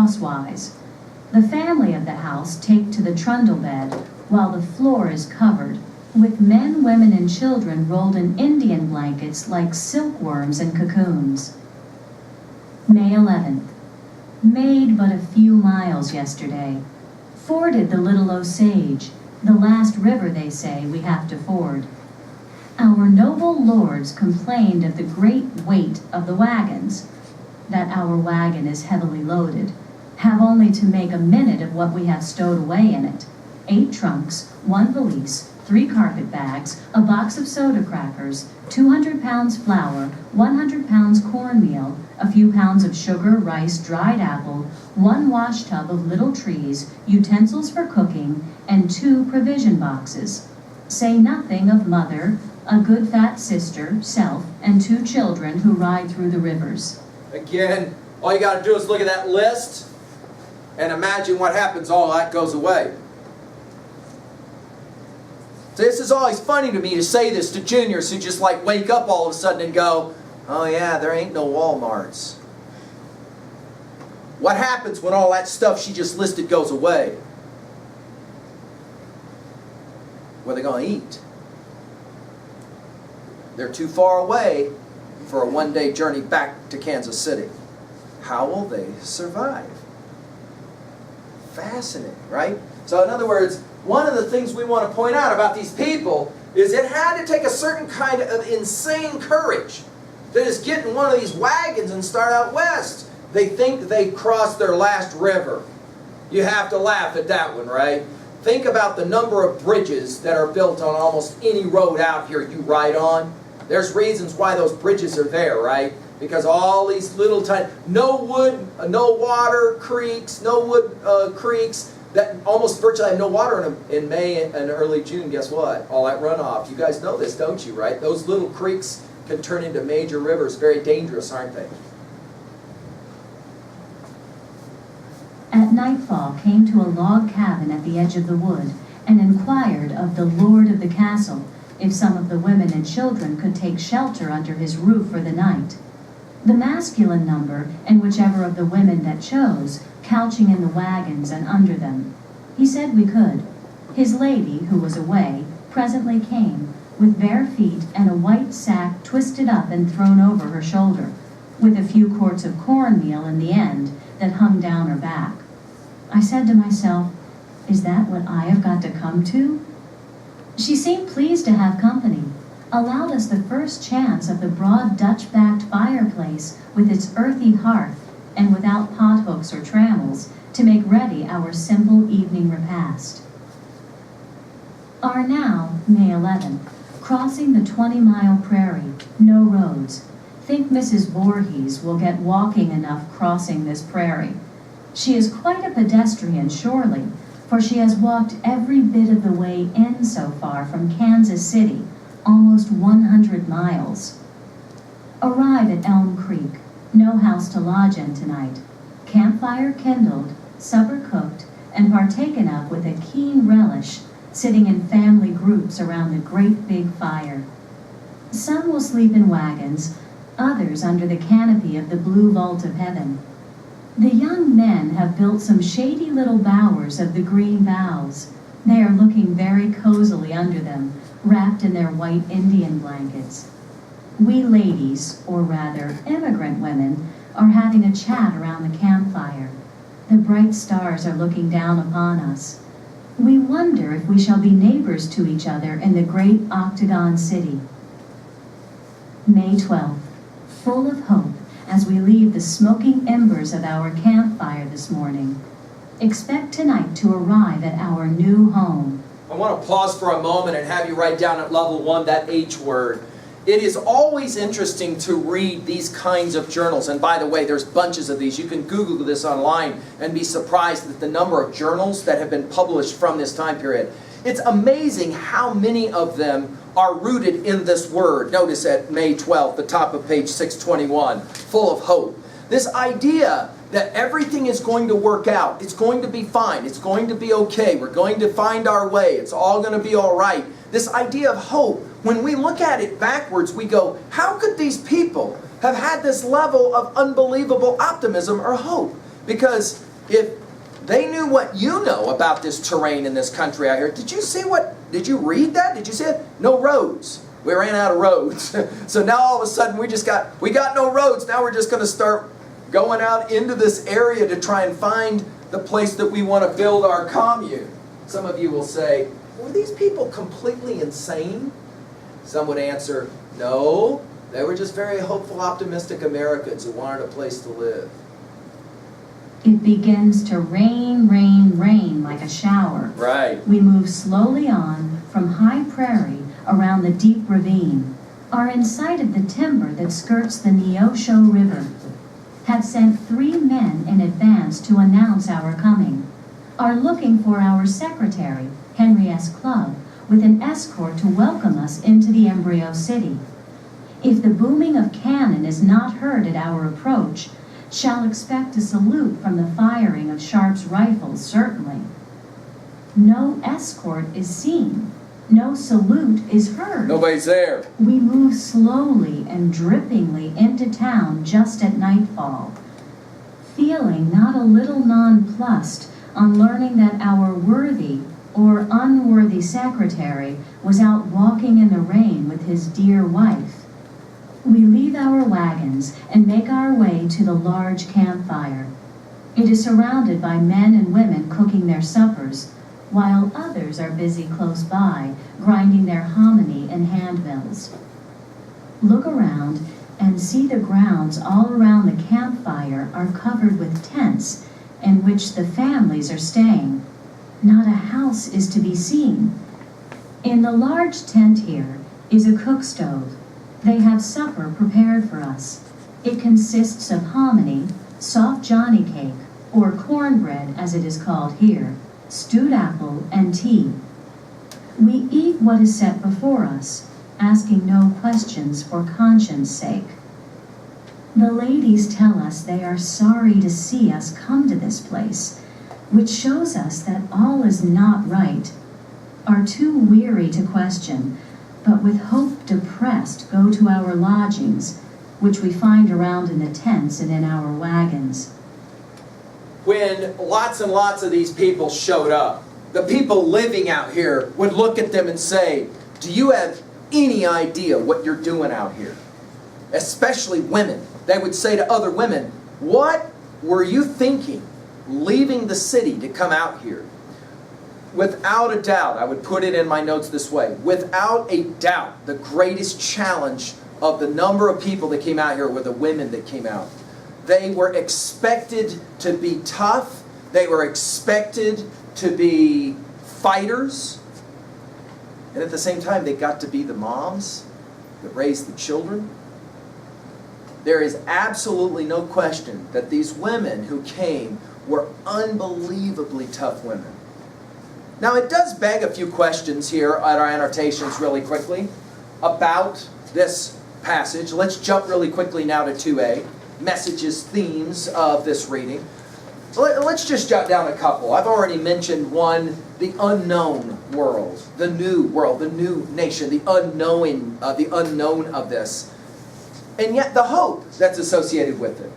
crosswise. The family of the house take to the trundle bed, while the floor is covered, with men, women, and children rolled in Indian blankets like silkworms and cocoons. May 11th. Made but a few miles yesterday. Forded the Little Osage, the last river, they say, we have to ford. Our noble lords complained of the great weight of the wagons, that our wagon is heavily loaded, have only to make a minute of what we have stowed away in it. 8 trunks, 1 valise, 3 carpet bags, a box of soda crackers, 200 pounds flour, 100 pounds cornmeal, a few pounds of sugar, rice, dried apple, 1 wash tub of little trees, utensils for cooking, and 2 provision boxes. Say nothing of mother, a good fat sister, self, and 2 children who ride through the rivers. Again, all you got to do is look at that list and imagine what happens. All that goes away. This is always funny to me to say this to juniors who just like wake up all of a sudden and go, oh yeah, there ain't no Walmarts. What happens when all that stuff she just listed goes away? What are they going to eat? They're too far away for a one-day journey back to Kansas City. How will they survive? Fascinating, right? So in other words, one of the things we want to point out about these people is it had to take a certain kind of insane courage to just get in one of these wagons and start out west. They think they crossed their last river. You have to laugh at that one, right? Think about the number of bridges that are built on almost any road out here you ride on. There's reasons why those bridges are there, right? Because all these little tiny, no wood, no water creeks, no wood creeks, that almost virtually have no water in them in May and early June. Guess what? All that runoff. You guys know this, don't you, right? Those little creeks can turn into major rivers. Very dangerous, aren't they? At nightfall came to a log cabin at the edge of the wood and inquired of the lord of the castle if some of the women and children could take shelter under his roof for the night. The masculine number, and whichever of the women that chose, couching in the wagons and under them. He said we could. His lady, who was away, presently came, with bare feet and a white sack twisted up and thrown over her shoulder, with a few quarts of cornmeal in the end that hung down her back. I said to myself, is that what I have got to come to? She seemed pleased to have company, allowed us the first chance of the broad Dutch-backed fireplace with its earthy hearth, and without pothooks or trammels, to make ready our simple evening repast. Are now, May 11th, crossing the 20-mile prairie, no roads. Think Mrs. Voorhees will get walking enough crossing this prairie. She is quite a pedestrian, surely, for she has walked every bit of the way in so far from Kansas City, almost 100 miles. Arrive at Elm Creek. No house to lodge in tonight. Campfire kindled, supper cooked, and partaken of with a keen relish, sitting in family groups around the great big fire. Some will sleep in wagons, others under the canopy of the blue vault of heaven. The young men have built some shady little bowers of the green boughs. They are looking very cozily under them, wrapped in their white Indian blankets. We ladies, or rather immigrant women, are having a chat around the campfire. The bright stars are looking down upon us. We wonder if we shall be neighbors to each other in the great octagon city. May 12th, full of hope as we leave the smoking embers of our campfire this morning. Expect tonight to arrive at our new home. I want to pause for a moment and have you write down at level 1 that H word. It is always interesting to read these kinds of journals. And by the way, there's bunches of these. You can Google this online and be surprised at the number of journals that have been published from this time period. It's amazing how many of them are rooted in this word. Notice at May 12th, the top of page 621, full of hope. This idea that everything is going to work out. It's going to be fine. It's going to be okay. We're going to find our way. It's all going to be all right. This idea of hope, when we look at it backwards, we go, how could these people have had this level of unbelievable optimism or hope? Because if they knew what you know about this terrain in this country out here, did you read that? Did you see it? No roads. We ran out of roads. So now all of a sudden we got no roads. Now we're just going to start going out into this area to try and find the place that we want to build our commune. Some of you will say, were these people completely insane? Some would answer, no, they were just very hopeful, optimistic Americans who wanted a place to live. It begins to rain, rain, rain like a shower. Right. We move slowly on from high prairie around the deep ravine, are in sight of the timber that skirts the Neosho River, have sent 3 men in advance to announce our coming, are looking for our secretary, Henry S. Clubb, with an escort to welcome us into the embryo city. If the booming of cannon is not heard at our approach, shall expect a salute from the firing of Sharp's rifles, certainly. No escort is seen. No salute is heard. Nobody's there. We move slowly and drippingly into town just at nightfall, feeling not a little nonplussed on learning that our worthy or unworthy secretary was out walking in the rain with his dear wife. We leave our wagons and make our way to the large campfire. It is surrounded by men and women cooking their suppers, while others are busy close by, grinding their hominy in hand mills. Look around and see the grounds all around the campfire are covered with tents in which the families are staying. Not a house is to be seen. In the large tent here is a cook stove. They have supper prepared for us. It consists of hominy, soft johnny cake, or cornbread as it is called here, stewed apple, and tea. We eat what is set before us, asking no questions for conscience' sake. The ladies tell us they are sorry to see us come to this place, which shows us that all is not right, are too weary to question, but with hope depressed go to our lodgings, which we find around in the tents and in our wagons. When lots and lots of these people showed up, the people living out here would look at them and say, do you have any idea what you're doing out here? Especially women. They would say to other women, what were you thinking leaving the city to come out here? Without a doubt, I would put it in my notes this way, without a doubt, the greatest challenge of the number of people that came out here were the women that came out. They were expected to be tough. They were expected to be fighters. And at the same time, they got to be the moms that raised the children. There is absolutely no question that these women who came were unbelievably tough women. Now, it does beg a few questions here at our annotations really quickly about this passage. Let's jump really quickly now to 2a, messages, themes of this reading. Let's just jot down a couple. I've already mentioned one, the unknown world, the new nation, the unknown of this. And yet the hope that's associated with it.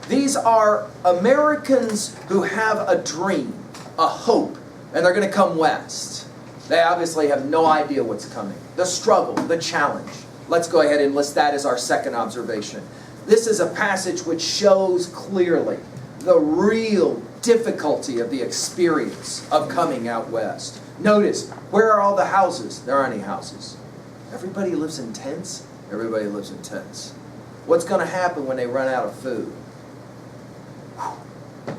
These are Americans who have a dream, a hope, and they're going to come west. They obviously have no idea what's coming. The struggle, the challenge. Let's go ahead and list that as our second observation. This is a passage which shows clearly the real difficulty of the experience of coming out west. Notice, where are all the houses? There aren't any houses. Everybody lives in tents? Everybody lives in tents. What's going to happen when they run out of food?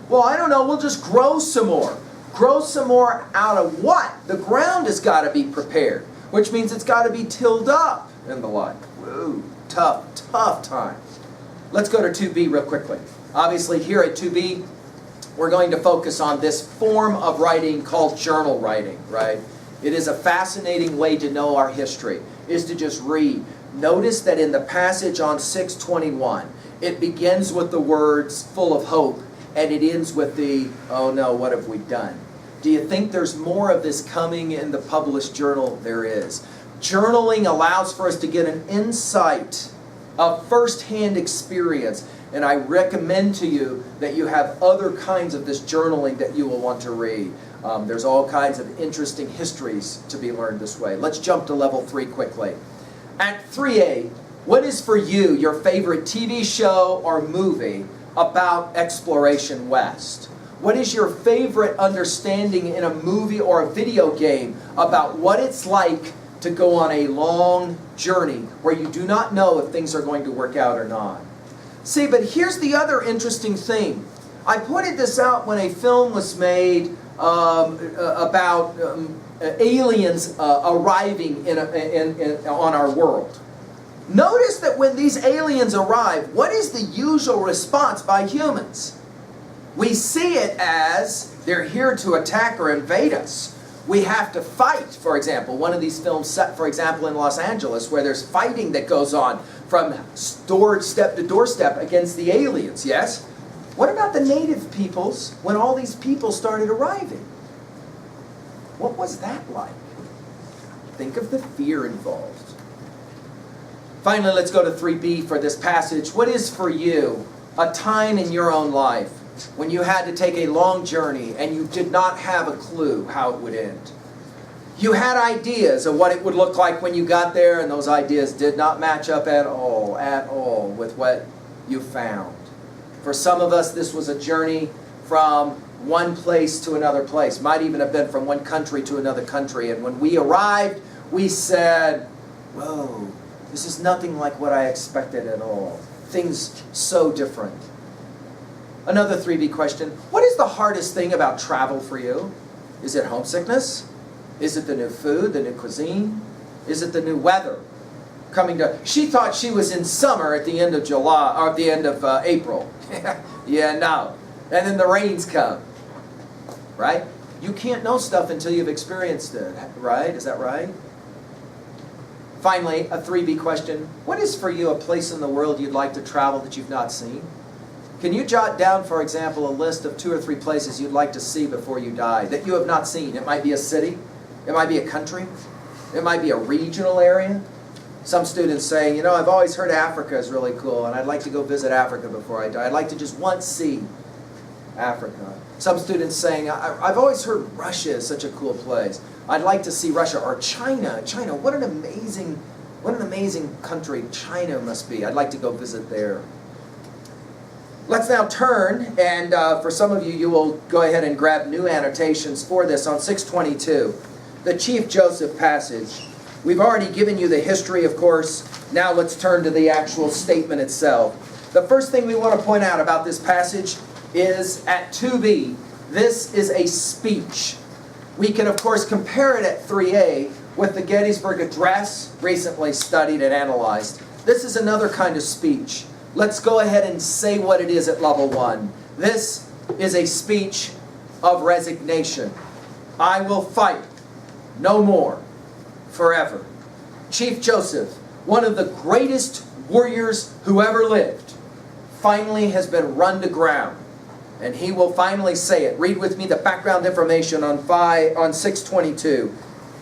Well, I don't know, we'll just grow some more. Grow some more out of what? The ground has got to be prepared, which means it's got to be tilled up and the like. Woo, tough time. Let's go to 2b real quickly. Obviously here at 2b, we're going to focus on this form of writing called journal writing, right? It is a fascinating way to know our history, is to just read. Notice that in the passage on 6:21, it begins with the words full of hope, and it ends with the, oh no, what have we done? Do you think there's more of this coming in the published journal? There is. Journaling allows for us to get an insight of first-hand experience And I recommend to you that you have other kinds of this journaling that you will want to read. There's all kinds of interesting histories to be learned this way. Let's jump to level 3 quickly. At 3A, what is for you your favorite TV show or movie about Exploration West? What is your favorite understanding in a movie or a video game about what it's like to go on a long journey where you do not know if things are going to work out or not? See, but here's the other interesting thing. I pointed this out when a film was made about aliens arriving on our world. Notice that when these aliens arrive, what is the usual response by humans? We see it as they're here to attack or invade us. We have to fight, for example. One of these films set, for example, in Los Angeles, where there's fighting that goes on from doorstep to doorstep against the aliens, yes? What about the native peoples when all these people started arriving? What was that like? Think of the fear involved. Finally, let's go to 3B for this passage. What is for you a time in your own life when you had to take a long journey and you did not have a clue how it would end? You had ideas of what it would look like when you got there, and those ideas did not match up at all with what you found. For some of us, this was a journey from one place to another place. Might even have been from one country to another country. And when we arrived, we said, whoa, this is nothing like what I expected at all. Things so different. Another 3B question. What is the hardest thing about travel for you? Is it homesickness? Is it the new food, the new cuisine? Is it the new weather? She thought she was in summer at the end of July, or at the end of April. Yeah, no. And then the rains come. Right? You can't know stuff until you've experienced it. Right? Is that right? Finally, a 3B question. What is for you a place in the world you'd like to travel that you've not seen? Can you jot down, for example, a list of 2 or 3 places you'd like to see before you die that you have not seen? It might be a city. It might be a country. It might be a regional area. Some students say, you know, I've always heard Africa is really cool, and I'd like to go visit Africa before I die. I'd like to just once see Africa. Some students saying, I've always heard Russia is such a cool place. I'd like to see Russia. Or China. China, what an amazing country China must be. I'd like to go visit there. Let's now turn, and for some of you, you will go ahead and grab new annotations for this on 622, the Chief Joseph passage. We've already given you the history, of course. Now let's turn to the actual statement itself. The first thing we want to point out about this passage is at 2B, this is a speech. We can, of course, compare it at 3A with the Gettysburg Address, recently studied and analyzed. This is another kind of speech. Let's go ahead and say what it is at level 1. This is a speech of resignation. I will fight no more forever. Chief Joseph, one of the greatest warriors who ever lived, finally has been run to ground. And he will finally say it. Read with me the background information on 622.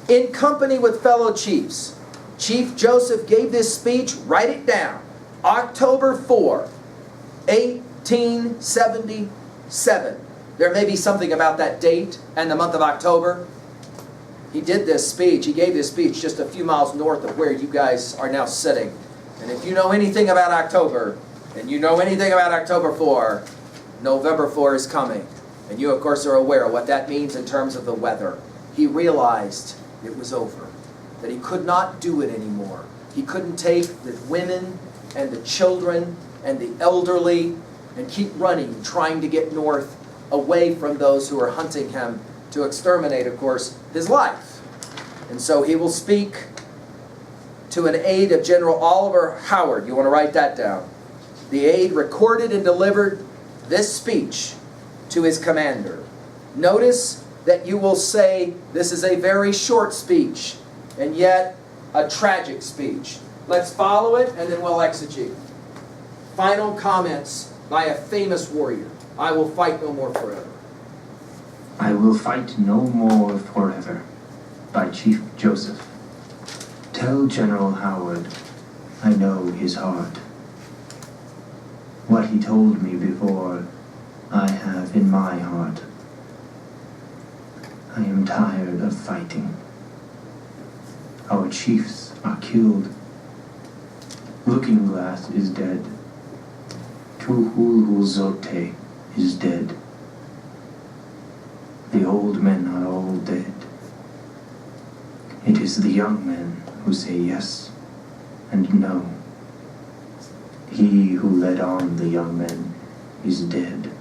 In company with fellow chiefs, Chief Joseph gave this speech, write it down, October 4, 1877. There may be something about that date and the month of October. He did this speech, he gave this speech just a few miles north of where you guys are now sitting. And if you know anything about October, and you know anything about October 4, November 4 is coming. And you, of course, are aware of what that means in terms of the weather. He realized it was over, that he could not do it anymore. He couldn't take the women and the children and the elderly and keep running, trying to get north, away from those who are hunting him to exterminate, of course, his life. And so he will speak to an aide of General Oliver Howard. You want to write that down. The aide recorded and delivered this speech to his commander. Notice that you will say this is a very short speech, and yet a tragic speech. Let's follow it, and then we'll exegete. Final comments by a famous warrior. I will fight no more forever. I will fight no more forever, by Chief Joseph. Tell General Howard I know his heart. What he told me before, I have in my heart. I am tired of fighting. Our chiefs are killed. Looking Glass is dead. Tuhulhuzote is dead. The old men are all dead. It is the young men who say yes and no. He who led on the young men is dead.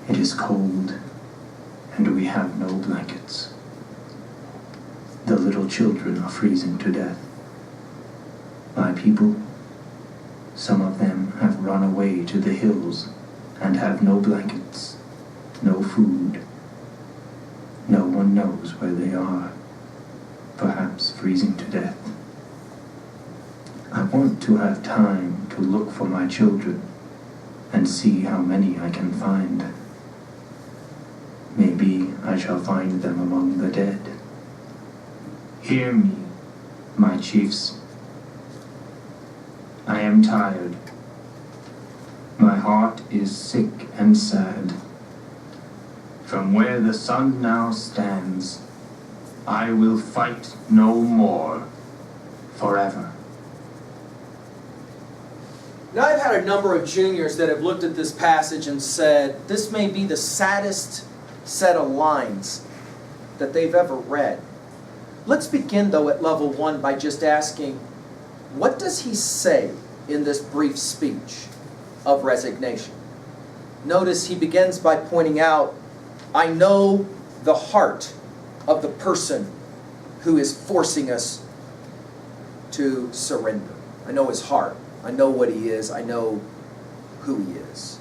It is cold, and we have no blankets. The little children are freezing to death. My people, some of them have run away to the hills and have no blankets, no food. No one knows where they are, perhaps freezing to death. I want to have time to look for my children and see how many I can find. Maybe I shall find them among the dead. Hear me, my chiefs. I am tired. My heart is sick and sad. From where the sun now stands, I will fight no more, forever. Now, I've had a number of juniors that have looked at this passage and said, this may be the saddest set of lines that they've ever read. Let's begin, though, at level 1 by just asking, what does he say in this brief speech of resignation? Notice he begins by pointing out, I know the heart of the person who is forcing us to surrender. I know his heart. I know what he is. I know who he is.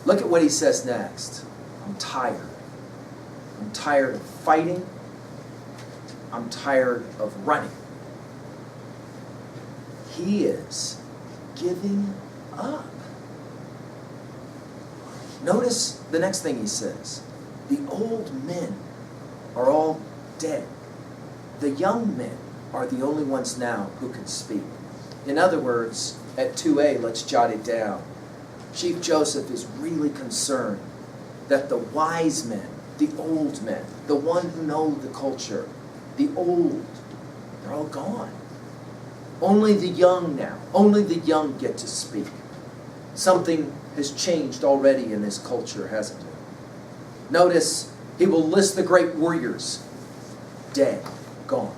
Look at what he says next. I'm tired. I'm tired of fighting. I'm tired of running. He is giving up. Notice the next thing he says. The old men are all dead. The young men are the only ones now who can speak. In other words, at 2a, let's jot it down. Chief Joseph is really concerned that the wise men, the old men, the one who know the culture, the old, they're all gone. Only the young now, only the young get to speak. Something has changed already in this culture, hasn't it? Notice he will list the great warriors, dead, gone.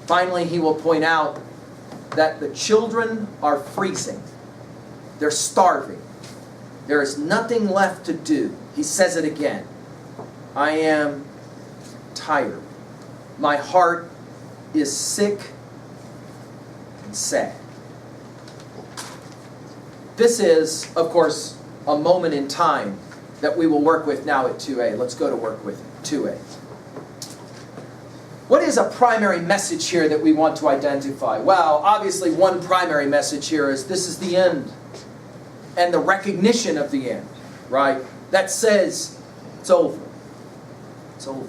Finally, he will point out that the children are freezing. They're starving. There is nothing left to do. He says it again. I am tired. My heart is sick and sad. This is, of course, a moment in time that we will work with now at 2a. Let's go to work with 2a. What is a primary message here that we want to identify? Well, obviously one primary message here is this is the end. And the recognition of the end, right? That says it's over. It's over.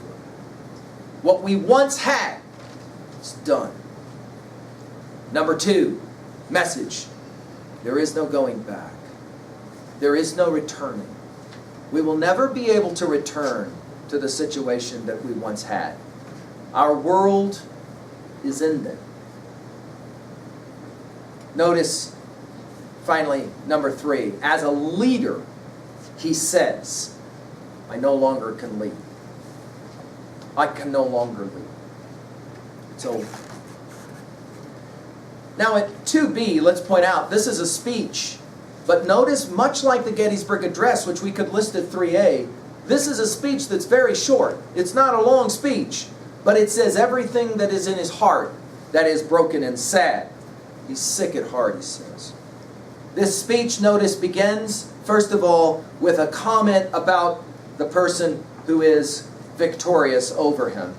What we once had is done. Number 2, message. There is no going back. There is no returning. We will never be able to return to the situation that we once had. Our world is ended. Notice, finally, number 3. As a leader, he says, I no longer can lead. I can no longer lead. It's over. Now at 2b, let's point out, this is a speech. But notice, much like the Gettysburg Address, which we could list at 3a, this is a speech that's very short. It's not a long speech, but it says everything that is in his heart that is broken and sad. He's sick at heart, he says. This speech, notice, begins, first of all, with a comment about the person who is victorious over him.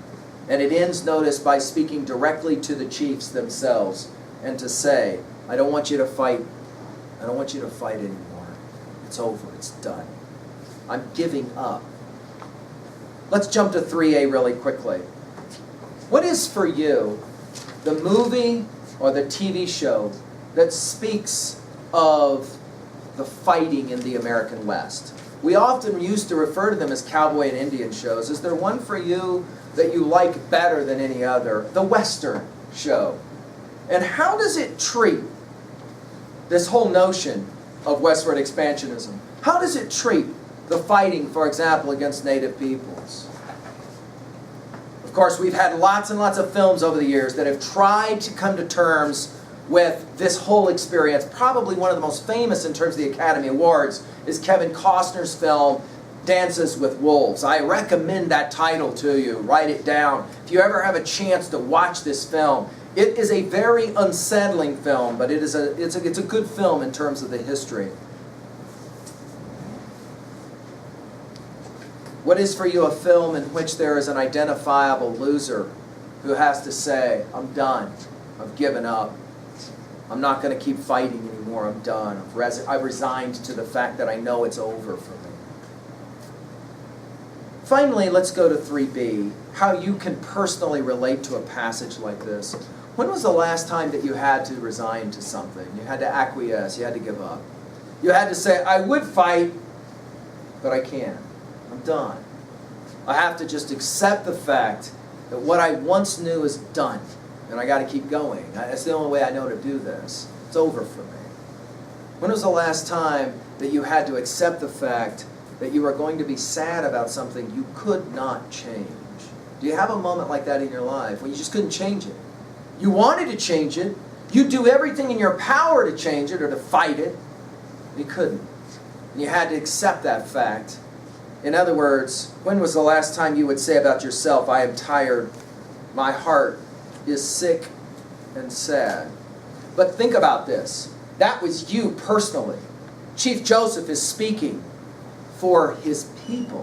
And it ends, notice, by speaking directly to the chiefs themselves and to say, I don't want you to fight. I don't want you to fight anymore. It's over. It's done. I'm giving up. Let's jump to 3a really quickly. What is for you the movie or the TV show that speaks of the fighting in the American West? We often used to refer to them as cowboy and Indian shows. Is there one for you that you like better than any other? The Western show. And how does it treat this whole notion of westward expansionism? How does it treat the fighting, for example, against native peoples? Of course, we've had lots and lots of films over the years that have tried to come to terms with this whole experience. Probably one of the most famous in terms of the Academy Awards is Kevin Costner's film, Dances with Wolves. I recommend that title to you. Write it down. If you ever have a chance to watch this film, it is a very unsettling film, but it's a good film in terms of the history. What is for you a film in which there is an identifiable loser who has to say, I'm done, I've given up, I'm not going to keep fighting anymore, I'm done, I've resigned to the fact that I know it's over for me. Finally, let's go to 3B, how you can personally relate to a passage like this. When was the last time that you had to resign to something? You had to acquiesce, you had to give up. You had to say, I would fight, but I can't. I'm done. I have to just accept the fact that what I once knew is done, and I got to keep going. That's the only way I know to do this. It's over for me. When was the last time that you had to accept the fact that you were going to be sad about something you could not change? Do you have a moment like that in your life when you just couldn't change it? You wanted to change it. You do everything in your power to change it or to fight it. And you couldn't. And you had to accept that fact. In other words, when was the last time you would say about yourself, I am tired, my heart is sick and sad? But think about this. That was you personally. Chief Joseph is speaking for his people.